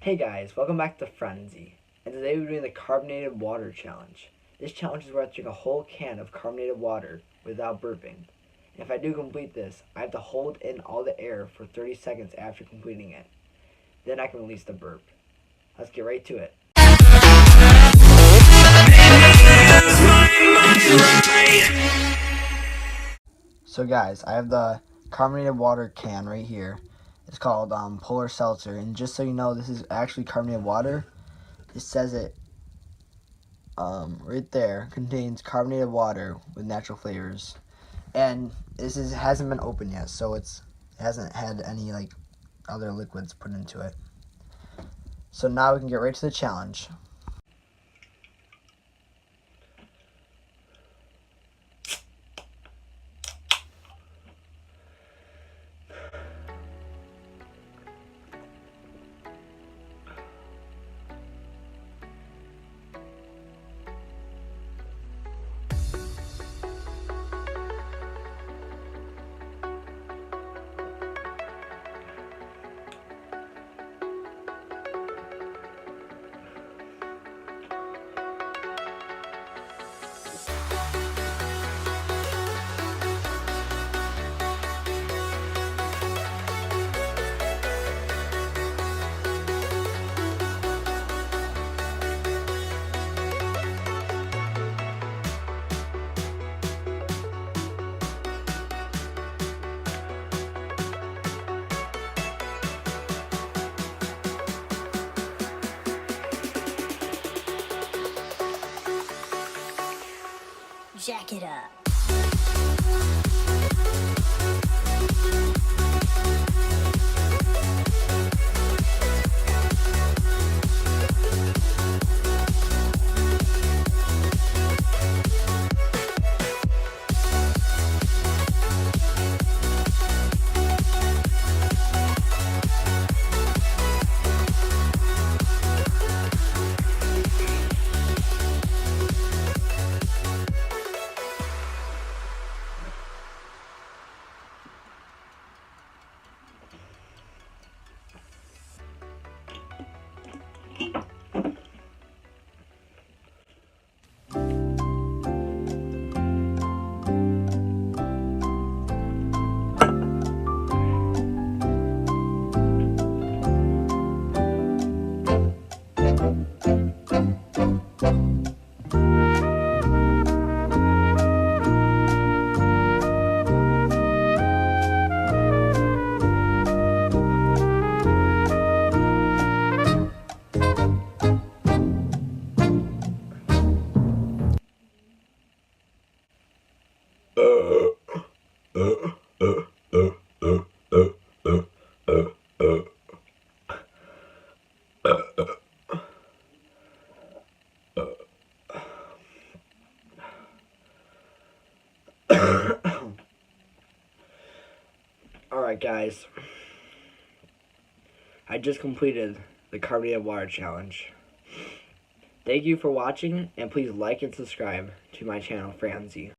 Hey guys, welcome back to Frenzy. And today we're doing the carbonated water challenge. This challenge is where I drink a whole can of carbonated water without burping. And if I do complete this, I have to hold in all the air for 30 seconds after completing it. Then I can release the burp. Let's get right to it. So guys, I have the carbonated water can right here. It's called Polar Seltzer, and just so you know, this is actually carbonated water. It says it right there, contains carbonated water with natural flavors, and hasn't been opened yet, so it hasn't had any like other liquids put into it. So now we can get right to the challenge. Jack it up. Alright guys, I just completed the carbonated water challenge. Thank you for watching, and please like and subscribe to my channel, Franzy.